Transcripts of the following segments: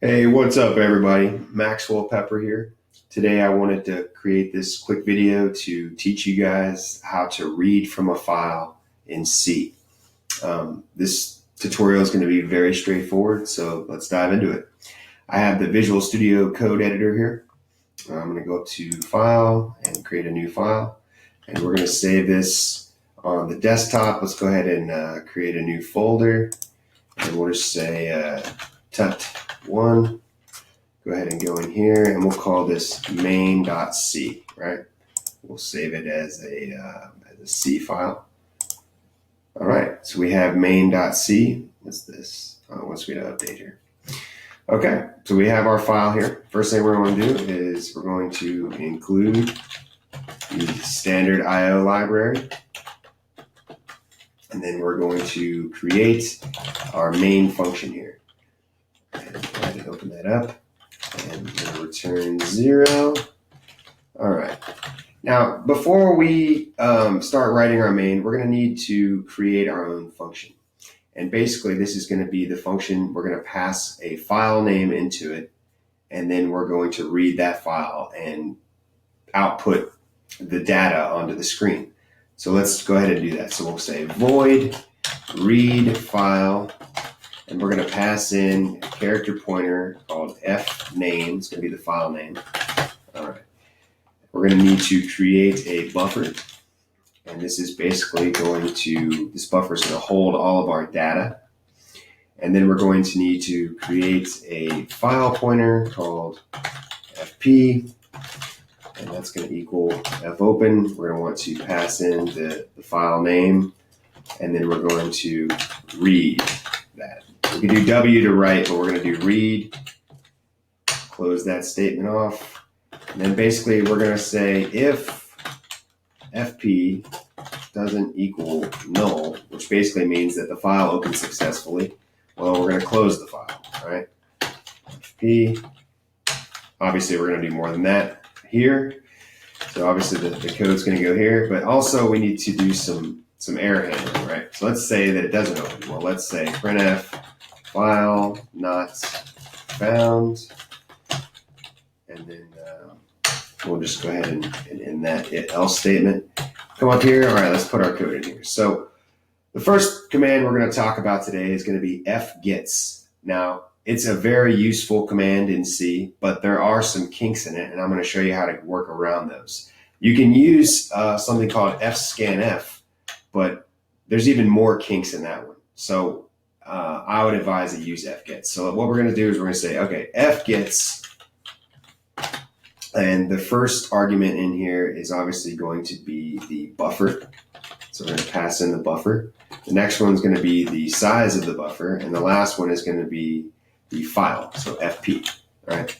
Hey, what's up, everybody? Maxwell Pepper here. Today, I wanted to create this quick video to teach you guys how to read from a file in C. This tutorial is going to be very straightforward, so let's dive into it. I have the Visual Studio Code Editor here. I'm going to go up to File and create a new file, and we're going to save this on the desktop. Let's go ahead and create a new folder, and we'll just say tut1. Go ahead and go in here and we'll call this main.c, right? We'll save it as a C file. All right, so we have main.c. What's this? Once we update here. Okay, so we have our file here. First thing we're going to do is we're going to include the standard IO library. And then we're going to create our main function here. And go ahead and open that up. And we're going to return 0. All right. Now, before we start writing our main, we're going to need to create our own function. And basically, this is going to be the function. We're going to pass a file name into it, and then we're going to read that file and output the data onto the screen. So let's go ahead and do that. So we'll say void read file. And we're going to pass in a character pointer called fname. It's going to be the file name. All right. We're going to need to create a buffer. And this is basically this buffer is going to hold all of our data. And then we're going to need to create a file pointer called fp. And that's going to equal fopen. We're going to want to pass in the file name. And then we're going to read that. We can do W to write, but we're going to do read. Close that statement off. And then basically we're going to say if FP doesn't equal null, which basically means that the file opened successfully, well, we're going to close the file, right? FP. Obviously, we're going to do more than that here. So obviously the code's going to go here, but also we need to do some error handling, right? So let's say that it doesn't open. Well, let's say printf file not found, and then we'll just go ahead and in that else statement, come up here. All right, let's put our code in here. So the first command we're going to talk about today is going to be fgets. Now, it's a very useful command in C, but there are some kinks in it, and I'm going to show you how to work around those. You can use something called fscanf, but there's even more kinks in that one. So I would advise that you use fgets. So what we're going to do is we're going to say, okay, fgets, and the first argument in here is obviously going to be the buffer. So we're going to pass in the buffer. The next one is going to be the size of the buffer, and the last one is going to be the file, so FP, right?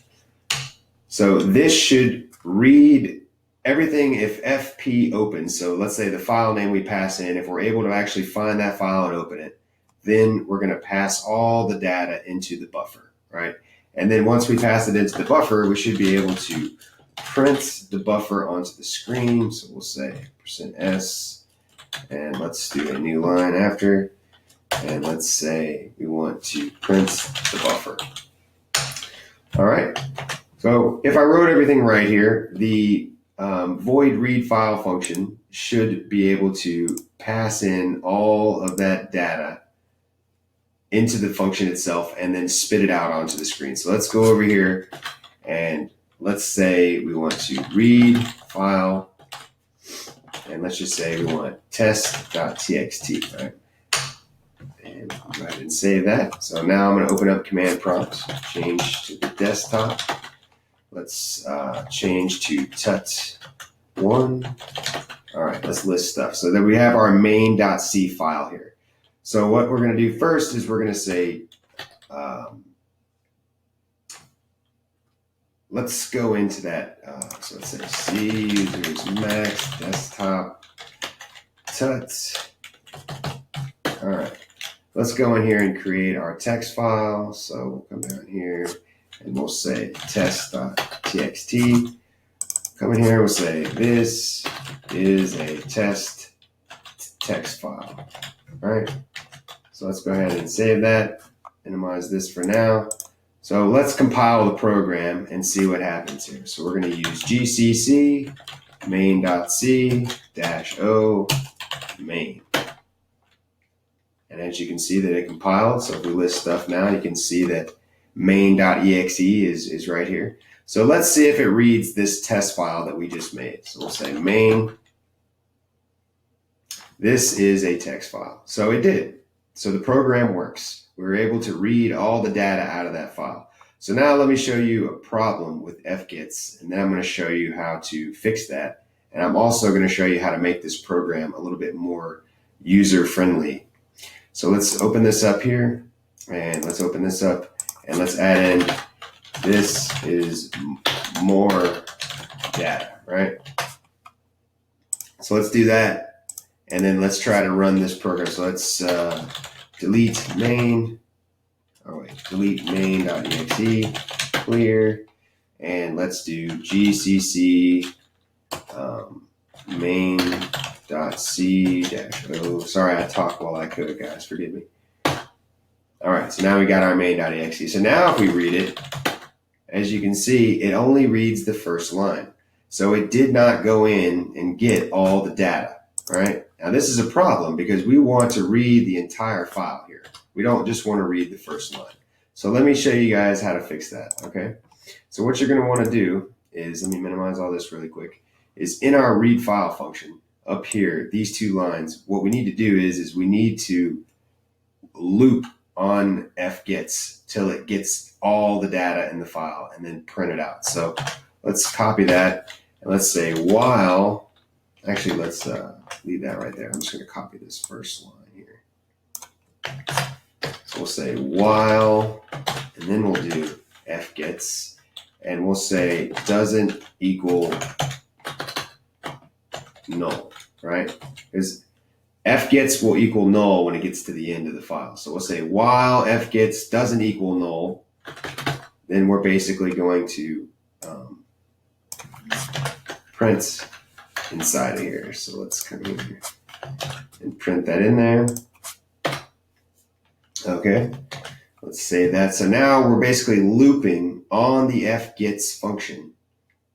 So this should read everything if FP opens. So let's say the file name we pass in, if we're able to actually find that file and open it, then we're going to pass all the data into the buffer, right? And then once we pass it into the buffer, we should be able to print the buffer onto the screen. So we'll say %s, and let's do a new line after. And let's say we want to print the buffer. All right. So if I wrote everything right here, the void read file function should be able to pass in all of that data into the function itself and then spit it out onto the screen. So let's go over here and let's say we want to read file, and let's just say we want test.txt, right? And go ahead and save that. So now I'm going to open up command prompt, change to the desktop. Let's change to tut1. All right, let's list stuff. So then we have our main.c file here. So what we're going to do first is we're going to say, let's go into that. So let's say C users max desktop tut. All right. Let's go in here and create our text file. So we'll come down here and we'll say test.txt. Come in here, we'll say this is a test text file. All right. So let's go ahead and save that, minimize this for now. So let's compile the program and see what happens here. So we're going to use gcc main.c-o main. And as you can see that it compiled, so if we list stuff now, you can see that main.exe is right here. So let's see if it reads this test file that we just made. So we'll say main. This is a text file. So it did. So the program works. We were able to read all the data out of that file. So now let me show you a problem with fgets, and then I'm going to show you how to fix that. And I'm also going to show you how to make this program a little bit more user-friendly. So let's open this up here, and let's open this up, and let's add in, this is more data, right? So let's do that, and then let's try to run this program. So let's delete main.exe, clear, and let's do gcc main.c-o. Sorry, I talked while I could, guys, forgive me. All right, so now we got our main.exe. So now if we read it, as you can see, it only reads the first line. So it did not go in and get all the data, right? Now this is a problem because we want to read the entire file here. We don't just want to read the first line. So let me show you guys how to fix that, okay? So what you're going to want to do is, let me minimize all this really quick, is in our read file function up here, these two lines, what we need to do is we need to loop on fgets till it gets all the data in the file and then print it out. So let's copy that and let's say while, actually let's leave that right there. I'm just going to copy this first line here. So we'll say while, and then we'll do fgets, and we'll say doesn't equal null, right? Because fgets will equal null when it gets to the end of the file. So we'll say while fgets doesn't equal null, then we're basically going to print inside of here. So let's come in here and print that in there. Okay, let's save that. So now we're basically looping on the fgets function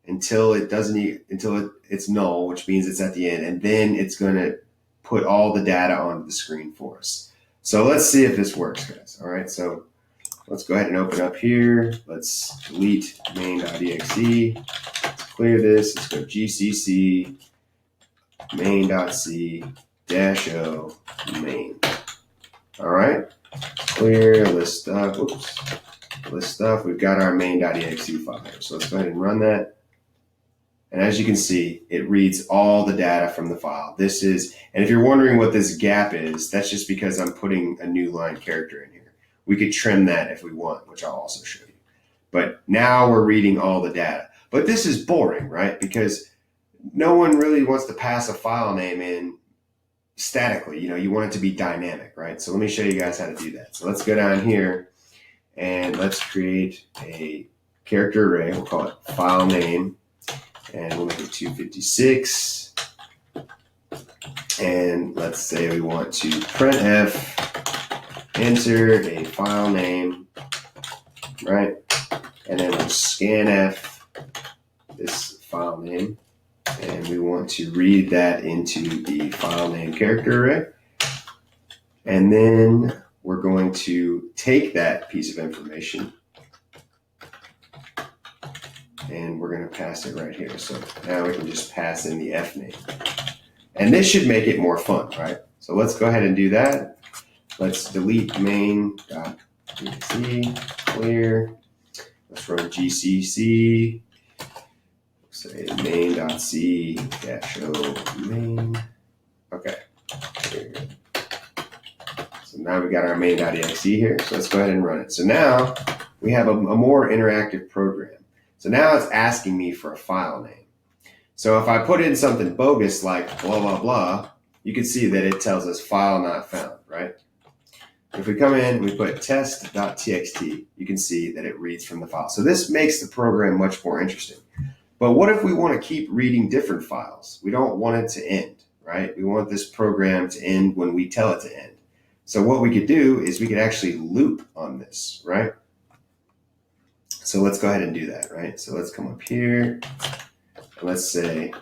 until it doesn't, it's null, which means it's at the end, and then it's going to put all the data onto the screen for us. So let's see if this works, guys. All right, so let's go ahead and open up here. Let's delete main.exe. Let's clear this. Let's go gcc main.c-o main. All right, clear, list stuff. Oops, list stuff. We've got our main.exe file here. So let's go ahead and run that. And as you can see, it reads all the data from the file. This is, and if you're wondering what this gap is, that's just because I'm putting a new line character in here. We could trim that if we want, which I'll also show you. But now we're reading all the data. But this is boring, right? Because no one really wants to pass a file name in statically. You know, you want it to be dynamic, right? So let me show you guys how to do that. So let's go down here and let's create a character array. We'll call it file name. And we'll make it 256. And let's say we want to printf, enter a file name, right? And then we'll scanf this file name. And we want to read that into the file name character array. And then we're going to take that piece of information and we're going to pass it right here. So now we can just pass in the f name. And this should make it more fun, right? So let's go ahead and do that. Let's delete main.exe, clear. Let's run gcc, say main.c-o main. Okay. So now we got our main.exe here. So let's go ahead and run it. So now we have a more interactive program. So now it's asking me for a file name. So if I put in something bogus like blah, blah, blah, you can see that it tells us file not found, right? If we come in, we put test.txt, you can see that it reads from the file. So this makes the program much more interesting. But what if we want to keep reading different files? We don't want it to end, right? We want this program to end when we tell it to end. So what we could do is we could actually loop on this, right? So let's go ahead and do that, right? So let's come up here and let's say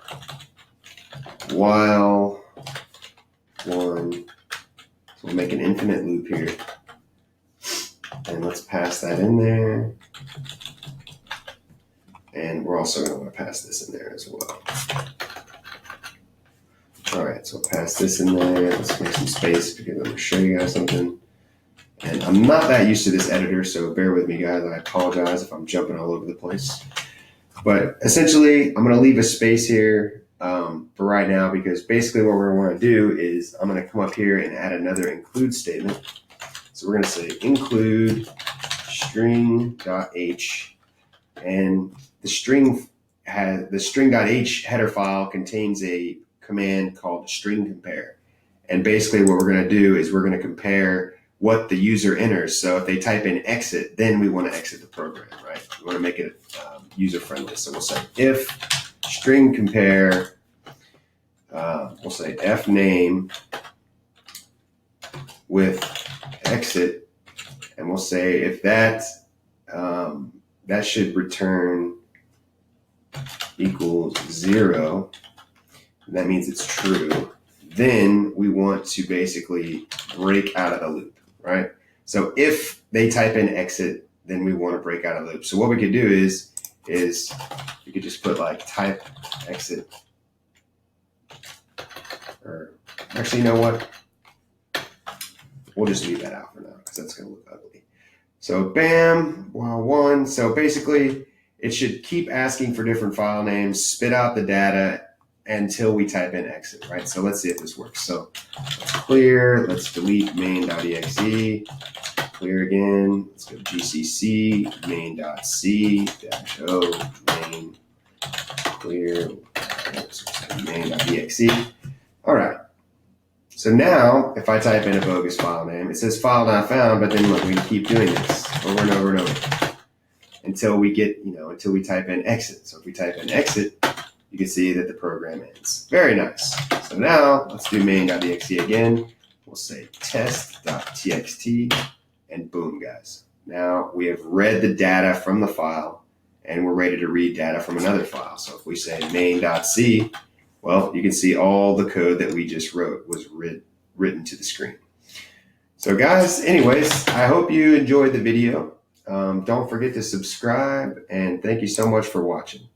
while one, so we'll make an infinite loop here. And let's pass that in there. And we're also going to want to pass this in there as well. All right, so we'll pass this in there. Let's make some space because I'm going to show you guys something. And I'm not that used to this editor, so bear with me, guys. I apologize if I'm jumping all over the place. But essentially, I'm going to leave a space here for right now because basically what we're going to do is I'm going to come up here and add another include statement. So we're going to say include string.h, and the string.h header file contains a command called string compare. And basically what we're going to do is we're going to compare what the user enters. So if they type in exit, then we want to exit the program, right? We want to make it user friendly. So we'll say if string compare, we'll say f name with exit, and we'll say if that that should return equals 0, that means it's true. Then we want to basically break out of the loop, right? So if they type in exit, then we want to break out of the loop. So what we could do is you could just put like type exit, or actually, you know what? We'll just leave that out for now because that's going to look ugly. So bam, while one. So basically, it should keep asking for different file names, spit out the data until we type in exit, right? So let's see if this works. So let's clear, let's delete main.exe, clear again, let's go gcc main.c -o main clear main.exe. All right. So now, if I type in a bogus file name, it says file not found, but then look, we keep doing this over and over and over until we get, until we type in exit. So if we type in exit, you can see that the program ends. Very nice. So now let's do main.exe again. We'll say test.txt, and boom, guys. Now we have read the data from the file and we're ready to read data from another file. So if we say main.c, well, you can see all the code that we just wrote was written to the screen. So guys, anyways, I hope you enjoyed the video. Don't forget to subscribe, and thank you so much for watching.